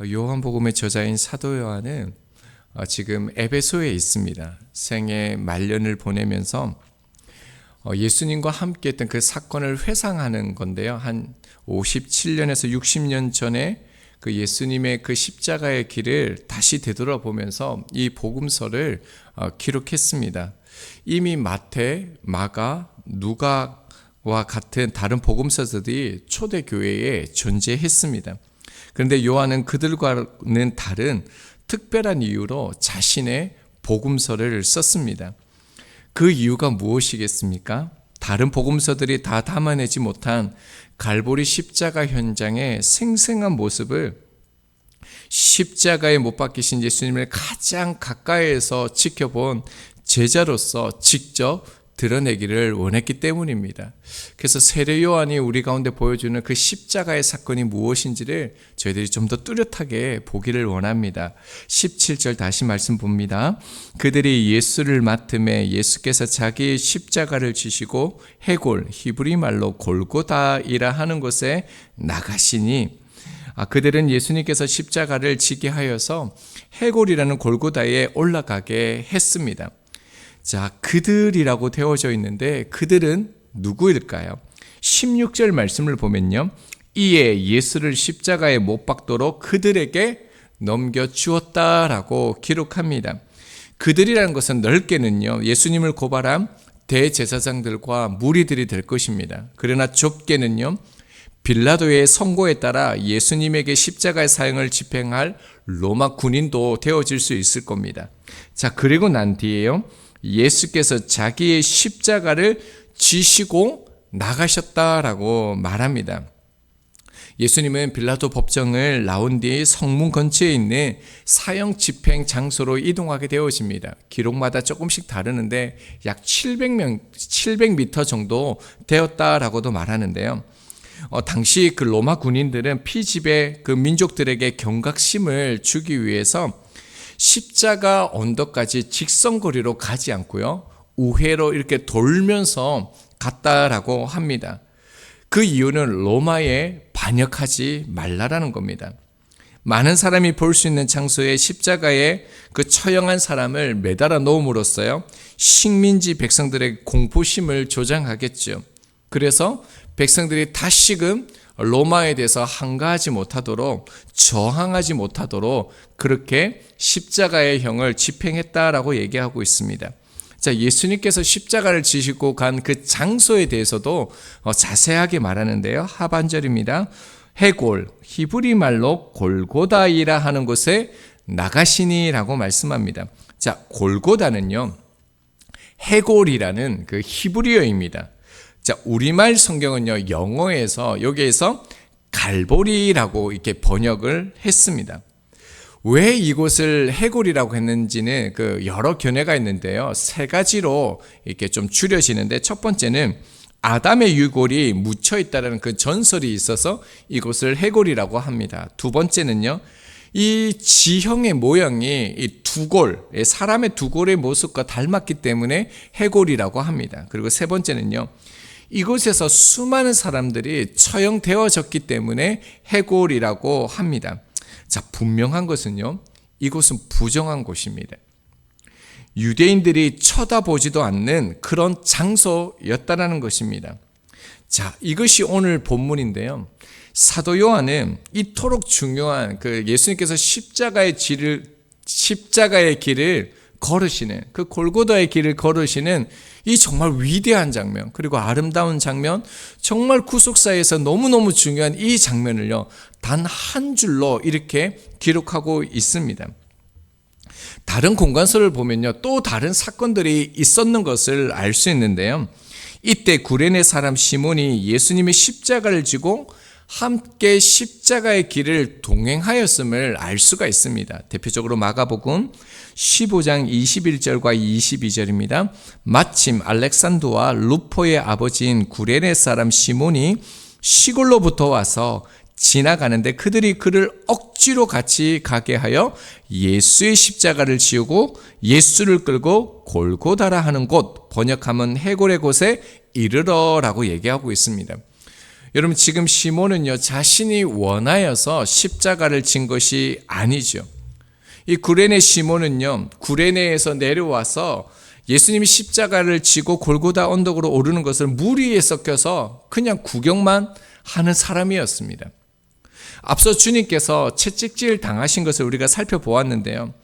요한복음의 저자인 사도 요한은 지금 에베소에 있습니다. 생애 말년을 보내면서 예수님과 함께 했던 그 사건을 회상하는 건데요. 한 57년에서 60년 전에 그 예수님의 그 십자가의 길을 다시 되돌아보면서 이 복음서를 기록했습니다. 이미 마태, 마가, 누가와 같은 다른 복음서들이 초대교회에 존재했습니다. 그런데 요한은 그들과는 다른 특별한 이유로 자신의 복음서를 썼습니다. 그 이유가 무엇이겠습니까? 다른 복음서들이 다 담아내지 못한 갈보리 십자가 현장의 생생한 모습을 십자가에 못 박히신 예수님을 가장 가까이에서 지켜본 제자로서 직접 드러내기를 원했기 때문입니다. 그래서 세례 요한이 우리 가운데 보여주는 그 십자가의 사건이 무엇인지를 저희들이 좀 더 뚜렷하게 보기를 원합니다. 17절 다시 말씀 봅니다. 그들이 예수를 맡음에 예수께서 자기의 십자가를 지시고 해골, 히브리 말로 골고다이라 하는 곳에 나가시니 그들은 예수님께서 십자가를 지게 하여서 해골이라는 골고다에 올라가게 했습니다. 자, 그들이라고 되어져 있는데 그들은 누구일까요? 16절 말씀을 보면요. 이에 예수를 십자가에 못 박도록 그들에게 넘겨주었다라고 기록합니다. 그들이라는 것은 넓게는요. 예수님을 고발한 대제사장들과 무리들이 될 것입니다. 그러나 좁게는요. 빌라도의 선고에 따라 예수님에게 십자가의 사형을 집행할 로마 군인도 되어질 수 있을 겁니다. 자, 그리고 난 뒤에요. 예수께서 자기의 십자가를 지시고 나가셨다라고 말합니다. 예수님은 빌라도 법정을 나온 뒤 성문 근처에 있는 사형 집행 장소로 이동하게 되어집니다. 기록마다 조금씩 다르는데 약 700m 정도 되었다라고도 말하는데요. 당시 그 로마 군인들은 피지배 그 민족들에게 경각심을 주기 위해서 십자가 언덕까지 직선거리로 가지 않고요. 우회로 이렇게 돌면서 갔다라고 합니다. 그 이유는 로마에 반역하지 말라라는 겁니다. 많은 사람이 볼 수 있는 장소에 십자가에 그 처형한 사람을 매달아 놓음으로써요. 식민지 백성들의 공포심을 조장하겠죠. 그래서 백성들이 다시금 로마에 대해서 항가하지 못하도록 저항하지 못하도록 그렇게 십자가의 형을 집행했다라고 얘기하고 있습니다. 자, 예수님께서 십자가를 지시고 간 그 장소에 대해서도 자세하게 말하는데요. 하반절입니다. 해골, 히브리 말로 골고다이라 하는 곳에 나가시니라고 말씀합니다. 자, 골고다는요. 해골이라는 그 히브리어입니다. 자, 우리말 성경은요, 영어에서 여기에서 갈보리라고 이렇게 번역을 했습니다. 왜 이곳을 해골이라고 했는지는 그 여러 견해가 있는데요. 세 가지로 이렇게 좀 줄여지는데 첫 번째는 아담의 유골이 묻혀 있다는 그 전설이 있어서 이곳을 해골이라고 합니다. 두 번째는요, 이 지형의 모양이 이 두골, 사람의 두골의 모습과 닮았기 때문에 해골이라고 합니다. 그리고 세 번째는요, 이곳에서 수많은 사람들이 처형되어졌기 때문에 해골이라고 합니다. 자, 분명한 것은요, 이곳은 부정한 곳입니다. 유대인들이 쳐다보지도 않는 그런 장소였다라는 것입니다. 자, 이것이 오늘 본문인데요. 사도 요한은 이토록 중요한 그 예수님께서 십자가의 길을 걸으시는 그 골고다의 길을 걸으시는 이 정말 위대한 장면, 그리고 아름다운 장면, 정말 구속사에서 너무너무 중요한 이 장면을요, 단 한 줄로 이렇게 기록하고 있습니다. 다른 공간서를 보면요, 또 다른 사건들이 있었는 것을 알 수 있는데요. 이때 구레네 사람 시몬이 예수님의 십자가를 지고 함께 십자가의 길을 동행하였음을 알 수가 있습니다. 대표적으로 마가복음 15장 21절과 22절입니다. 마침 알렉산더와 루포의 아버지인 구레네 사람 시몬이 시골로부터 와서 지나가는데 그들이 그를 억지로 같이 가게 하여 예수의 십자가를 지우고 예수를 끌고 골고다라 하는 곳, 번역하면 해골의 곳에 이르러라고 얘기하고 있습니다. 여러분 지금 시몬은요 자신이 원하여서 십자가를 진 것이 아니죠. 이 구레네 시몬은요 구레네에서 내려와서 예수님이 십자가를 지고 골고다 언덕으로 오르는 것을 무리에 섞여서 그냥 구경만 하는 사람이었습니다. 앞서 주님께서 채찍질 당하신 것을 우리가 살펴보았는데요.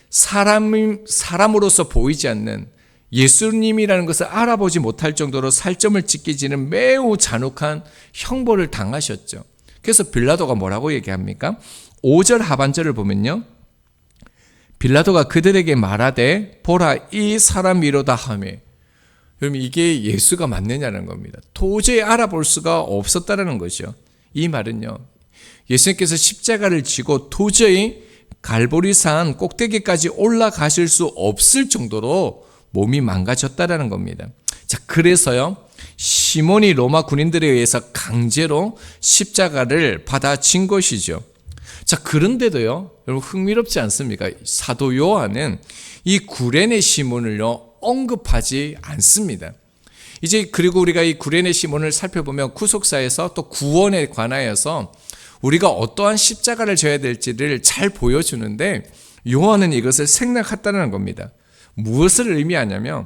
사람으로서 보이지 않는 예수님이라는 것을 알아보지 못할 정도로 살점을 찢기지는 매우 잔혹한 형벌을 당하셨죠. 그래서 빌라도가 뭐라고 얘기합니까? 5절 하반절을 보면요. 빌라도가 그들에게 말하되 보라 이 사람이로다 하며, 여러분 이게 예수가 맞느냐는 겁니다. 도저히 알아볼 수가 없었다는 거죠. 이 말은요 예수님께서 십자가를 지고 도저히 갈보리산 꼭대기까지 올라가실 수 없을 정도로 몸이 망가졌다라는 겁니다. 자, 그래서요 시몬이 로마 군인들에 의해서 강제로 십자가를 받아진 것이죠. 자, 그런데도요 여러분 흥미롭지 않습니까? 사도 요한은 이 구레네 시몬을요 언급하지 않습니다. 이제 그리고 우리가 이 구레네 시몬을 살펴보면 구속사에서 또 구원에 관하여서 우리가 어떠한 십자가를 져야 될지를 잘 보여주는데 요한은 이것을 생략했다는 겁니다. 무엇을 의미하냐면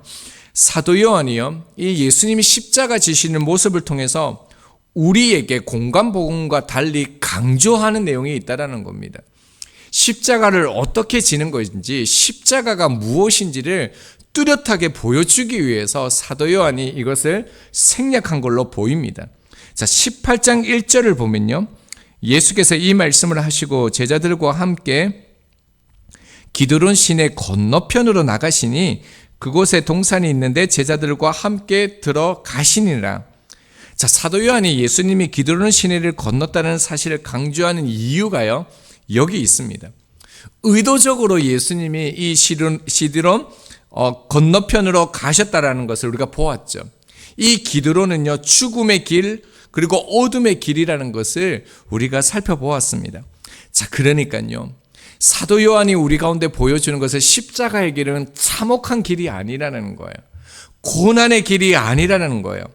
사도 요한이요 이 예수님이 십자가 지시는 모습을 통해서 우리에게 공간복음과 달리 강조하는 내용이 있다는 겁니다. 십자가를 어떻게 지는 것인지 십자가가 무엇인지를 뚜렷하게 보여주기 위해서 사도 요한이 이것을 생략한 걸로 보입니다. 자, 18장 1절을 보면요 예수께서 이 말씀을 하시고 제자들과 함께 기드론 시내 건너편으로 나가시니 그곳에 동산이 있는데 제자들과 함께 들어가시니라. 자, 사도 요한이 예수님이 기드론 시내를 건넜다는 사실을 강조하는 이유가요 여기 있습니다. 의도적으로 예수님이 이 시드론 건너편으로 가셨다라는 것을 우리가 보았죠. 이 기드론은요 죽음의 길 그리고 어둠의 길이라는 것을 우리가 살펴보았습니다. 자, 그러니까요 사도 요한이 우리 가운데 보여주는 것은 십자가의 길은 참혹한 길이 아니라는 거예요. 고난의 길이 아니라는 거예요.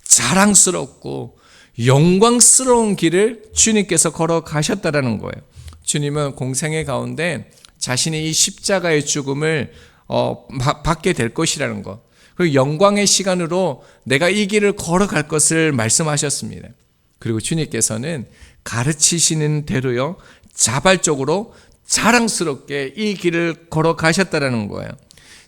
자랑스럽고 영광스러운 길을 주님께서 걸어가셨다라는 거예요. 주님은 공생의 가운데 자신이 이 십자가의 죽음을 받게 될 것이라는 것, 그리고 영광의 시간으로 내가 이 길을 걸어갈 것을 말씀하셨습니다. 그리고 주님께서는 가르치시는 대로요 자발적으로 자랑스럽게 이 길을 걸어가셨다라는 거예요.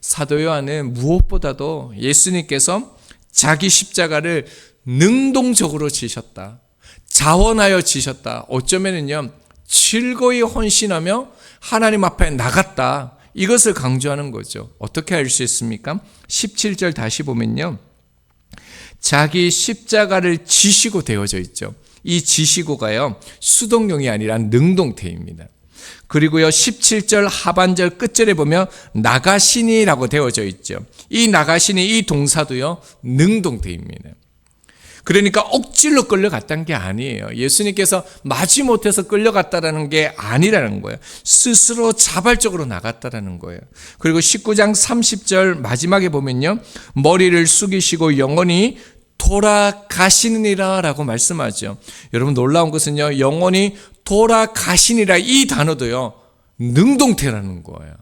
사도 요한은 무엇보다도 예수님께서 자기 십자가를 능동적으로 지셨다, 자원하여 지셨다, 어쩌면은요 즐거이 헌신하며 하나님 앞에 나갔다, 이것을 강조하는 거죠. 어떻게 알 수 있습니까? 17절 다시 보면요 자기 십자가를 지시고 되어져 있죠. 이 지시고가요 수동용이 아니라 능동태입니다. 그리고요 17절 하반절 끝절에 보면 나가시니라고 되어져 있죠. 이 나가시니 이 동사도요 능동태입니다. 그러니까 억지로 끌려갔다는 게 아니에요. 예수님께서 마지못해서 끌려갔다라는 게 아니라는 거예요. 스스로 자발적으로 나갔다라는 거예요. 그리고 19장 30절 마지막에 보면요 머리를 숙이시고 영원히 돌아가시느니라 라고 말씀하죠. 여러분 놀라운 것은요 영원히 돌아가시니라 이 단어도요 능동태라는 거예요.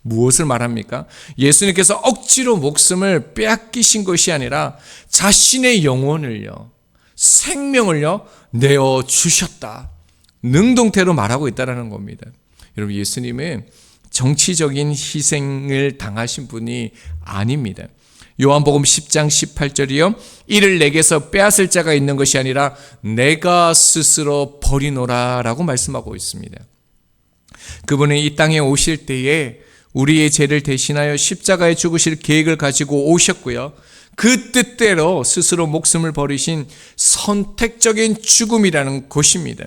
무엇을 말합니까? 예수님께서 억지로 목숨을 빼앗기신 것이 아니라 자신의 영혼을요 생명을요 내어주셨다, 능동태로 말하고 있다는 겁니다. 여러분 예수님은 정치적인 희생을 당하신 분이 아닙니다. 요한복음 10장 18절이요 이를 내게서 빼앗을 자가 있는 것이 아니라 내가 스스로 버리노라 라고 말씀하고 있습니다. 그분은 이 땅에 오실 때에 우리의 죄를 대신하여 십자가에 죽으실 계획을 가지고 오셨고요 그 뜻대로 스스로 목숨을 버리신 선택적인 죽음이라는 것입니다.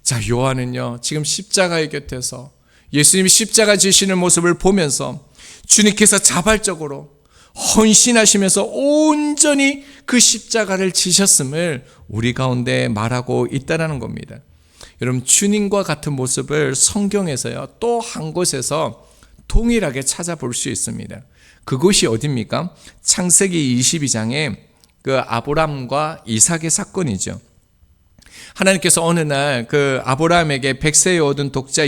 자, 요한은요 지금 십자가의 곁에서 예수님이 십자가 지시는 모습을 보면서 주님께서 자발적으로 헌신하시면서 온전히 그 십자가를 지셨음을 우리 가운데 말하고 있다는 겁니다. 여러분 주님과 같은 모습을 성경에서요 또 한 곳에서 동일하게 찾아볼 수 있습니다. 그곳이 어디입니까? 창세기 22장에 그 아브람과 이삭의 사건이죠. 하나님께서 어느 날 그 아브라함에게 100세에 얻은 독자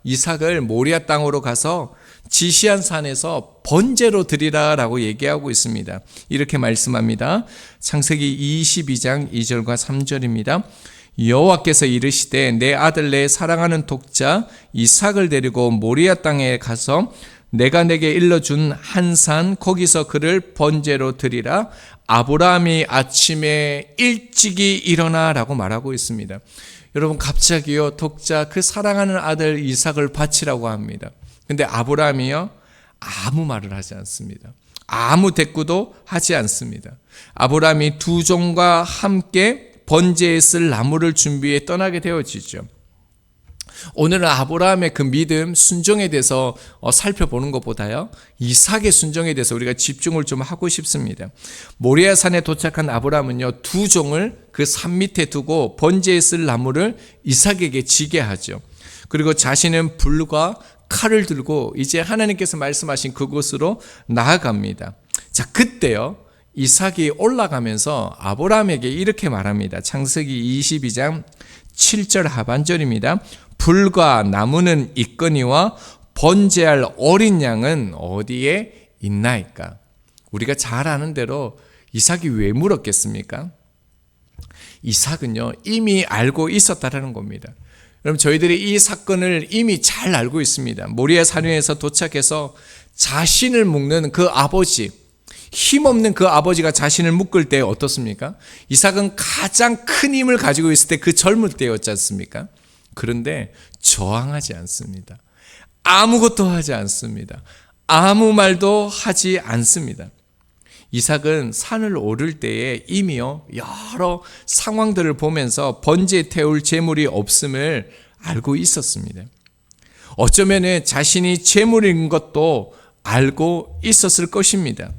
이삭을 모리아 땅으로 가서 지시한 산에서 번제로 드리라라고 얘기하고 있습니다. 이렇게 말씀합니다. 창세기 22장 2절과 3절입니다. 여호와께서 이르시되 내 아들 내 사랑하는 독자 이삭을 데리고 모리아 땅에 가서 내가 내게 일러준 한 산 거기서 그를 번제로 드리라. 아브라함이 아침에 일찍이 일어나라고 말하고 있습니다. 여러분 갑자기요 독자 그 사랑하는 아들 이삭을 바치라고 합니다. 근데 아브라함이요 아무 말을 하지 않습니다. 아무 대꾸도 하지 않습니다. 아브라함이 두 종과 함께 번제에 쓸 나무를 준비해 떠나게 되어지죠. 오늘은 아브라함의 그 믿음, 순종에 대해서 살펴보는 것보다요 이삭의 순종에 대해서 우리가 집중을 좀 하고 싶습니다. 모리아 산에 도착한 아브라함은요 두 종을 그 산 밑에 두고 번제에 쓸 나무를 이삭에게 지게 하죠. 그리고 자신은 불과 칼을 들고 이제 하나님께서 말씀하신 그곳으로 나아갑니다. 자, 그때요 이삭이 올라가면서 아브라함에게 이렇게 말합니다. 창세기 22장 7절 하반절입니다. 불과 나무는 있거니와 번제할 어린 양은 어디에 있나이까? 우리가 잘 아는 대로 이삭이 왜 물었겠습니까? 이삭은요 이미 알고 있었다라는 겁니다. 여러분 저희들이 이 사건을 이미 잘 알고 있습니다. 모리아 산위에서 도착해서 자신을 묶는 그 아버지, 힘없는 그 아버지가 자신을 묶을 때 어떻습니까? 이삭은 가장 큰 힘을 가지고 있을 때 그 젊을 때였지 않습니까? 그런데 저항하지 않습니다. 아무것도 하지 않습니다. 아무 말도 하지 않습니다. 이삭은 산을 오를 때에 이미요 여러 상황들을 보면서 번제에 태울 제물이 없음을 알고 있었습니다. 어쩌면 자신이 제물인 것도 알고 있었을 것입니다.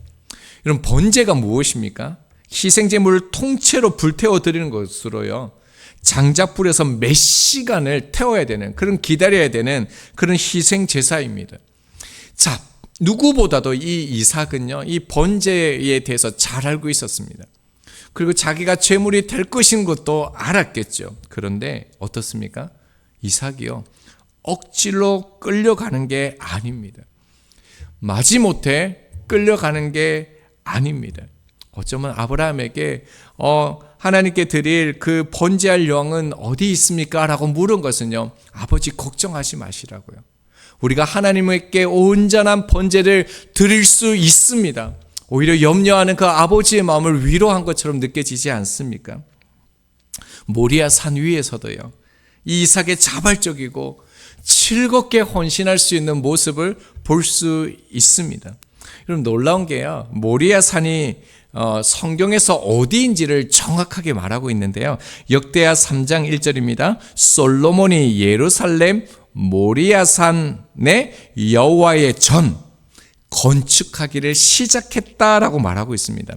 여러분 번제가 무엇입니까? 희생제물을 통째로 불태워 드리는 것으로요 장작불에서 몇 시간을 태워야 되는 그런 기다려야 되는 그런 희생제사입니다. 자, 누구보다도 이 이삭은요 이 번제에 대해서 잘 알고 있었습니다. 그리고 자기가 제물이 될 것인 것도 알았겠죠. 그런데 어떻습니까? 이삭이요 억지로 끌려가는 게 아닙니다. 마지못해 끌려가는 게 아닙니다. 어쩌면 아브라함에게 하나님께 드릴 그 번제할 양은 어디 있습니까? 라고 물은 것은요 아버지 걱정하지 마시라고요. 우리가 하나님께 온전한 번제를 드릴 수 있습니다. 오히려 염려하는 그 아버지의 마음을 위로한 것처럼 느껴지지 않습니까? 모리아 산 위에서도요 이 이삭의 자발적이고 즐겁게 헌신할 수 있는 모습을 볼 수 있습니다. 여러분 놀라운 게요 모리아 산이 성경에서 어디인지를 정확하게 말하고 있는데요 역대하 3장 1절입니다. 솔로몬이 예루살렘 모리아산에 여호와의 전 건축하기를 시작했다라고 말하고 있습니다.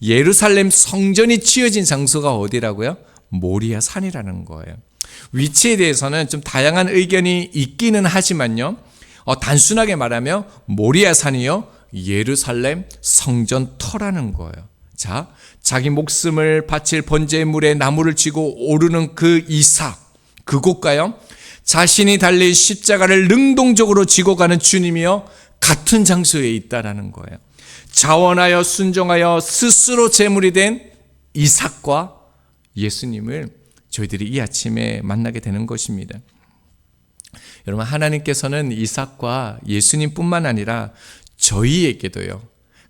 예루살렘 성전이 지어진 장소가 어디라고요? 모리아산이라는 거예요. 위치에 대해서는 좀 다양한 의견이 있기는 하지만요 단순하게 말하면 모리아산이요 예루살렘 성전터라는 거예요. 자, 자기 목숨을 바칠 번제물에 나무를 쥐고 오르는 그 이삭, 그곳과요 자신이 달린 십자가를 능동적으로 지고 가는 주님이요 같은 장소에 있다라는 거예요. 자원하여 순종하여 스스로 제물이 된 이삭과 예수님을 저희들이 이 아침에 만나게 되는 것입니다. 여러분 하나님께서는 이삭과 예수님뿐만 아니라 저희에게도요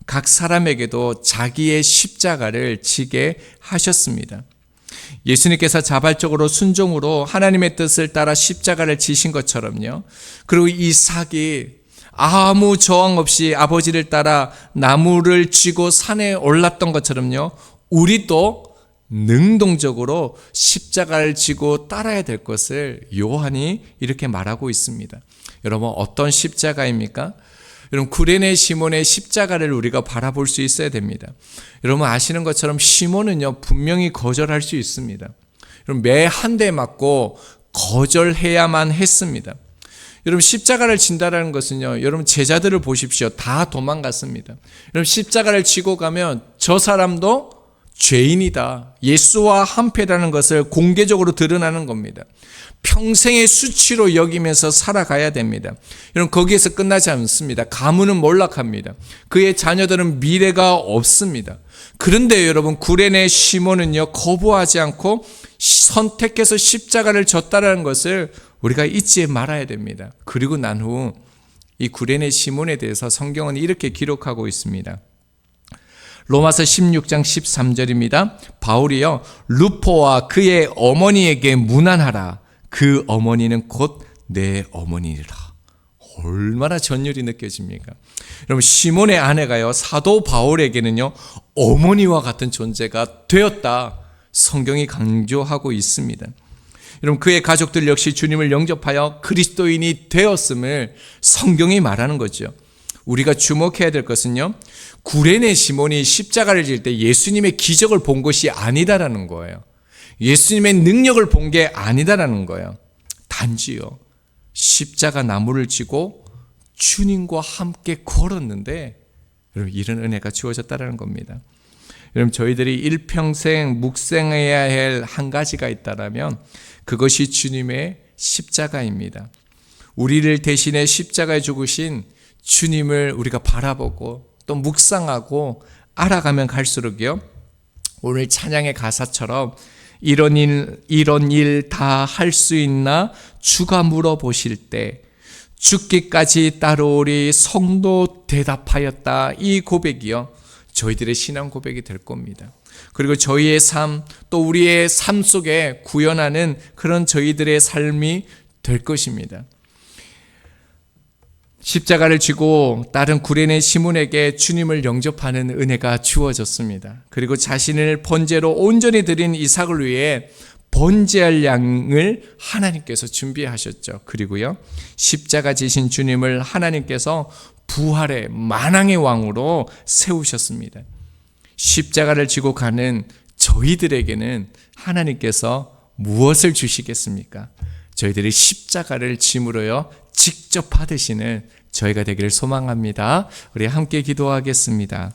각 사람에게도 자기의 십자가를 지게 하셨습니다. 예수님께서 자발적으로 순종으로 하나님의 뜻을 따라 십자가를 지신 것처럼요. 그리고 이삭이 아무 저항 없이 아버지를 따라 나무를 쥐고 산에 올랐던 것처럼요. 우리도 능동적으로 십자가를 지고 따라야 될 것을 요한이 이렇게 말하고 있습니다. 여러분 어떤 십자가입니까? 여러분 구레네 시몬의 십자가를 우리가 바라볼 수 있어야 됩니다. 여러분 아시는 것처럼 시몬은요 분명히 거절할 수 있습니다. 여러분 매 한 대 맞고 거절해야만 했습니다. 여러분 십자가를 진다라는 것은요 여러분 제자들을 보십시오. 다 도망갔습니다. 여러분 십자가를 지고 가면 저 사람도 죄인이다, 예수와 한패라는 것을 공개적으로 드러나는 겁니다. 평생의 수치로 여기면서 살아가야 됩니다. 여러분, 거기에서 끝나지 않습니다. 가문은 몰락합니다. 그의 자녀들은 미래가 없습니다. 그런데 여러분, 구레네 시몬은요, 거부하지 않고 선택해서 십자가를 졌다라는 것을 우리가 잊지 말아야 됩니다. 그리고 난 후 이 구레네 시몬에 대해서 성경은 이렇게 기록하고 있습니다. 로마서 16장 13절입니다. 바울이요, 루포와 그의 어머니에게 문안하라. 그 어머니는 곧 내 어머니라. 얼마나 전율이 느껴집니까? 여러분, 시몬의 아내가요, 사도 바울에게는요, 어머니와 같은 존재가 되었다. 성경이 강조하고 있습니다. 여러분, 그의 가족들 역시 주님을 영접하여 그리스도인이 되었음을 성경이 말하는 거죠. 우리가 주목해야 될 것은요, 구레네 시몬이 십자가를 질 때 예수님의 기적을 본 것이 아니다라는 거예요. 예수님의 능력을 본 게 아니다라는 거예요. 단지요, 십자가 나무를 지고 주님과 함께 걸었는데, 여러분, 이런 은혜가 주어졌다는 겁니다. 여러분, 저희들이 일평생 묵상해야 할 한 가지가 있다면 그것이 주님의 십자가입니다. 우리를 대신해 십자가에 죽으신 주님을 우리가 바라보고 또 묵상하고 알아가면 갈수록요, 오늘 찬양의 가사처럼 이런 일 다 할 수 있나 주가 물어보실 때 죽기까지 따르오리 성도 대답하였다. 이 고백이요, 저희들의 신앙 고백이 될 겁니다. 그리고 저희의 삶, 또 우리의 삶 속에 구현하는 그런 저희들의 삶이 될 것입니다. 십자가를 지고 다른 구레네 시몬에게 주님을 영접하는 은혜가 주어졌습니다. 그리고 자신을 번제로 온전히 드린 이삭을 위해 번제할 양을 하나님께서 준비하셨죠. 그리고요, 십자가 지신 주님을 하나님께서 부활의 만왕의 왕으로 세우셨습니다. 십자가를 지고 가는 저희들에게는 하나님께서 무엇을 주시겠습니까? 저희들이 십자가를 짐으로요, 직접 받으시는 저희가 되기를 소망합니다. 우리 함께 기도하겠습니다.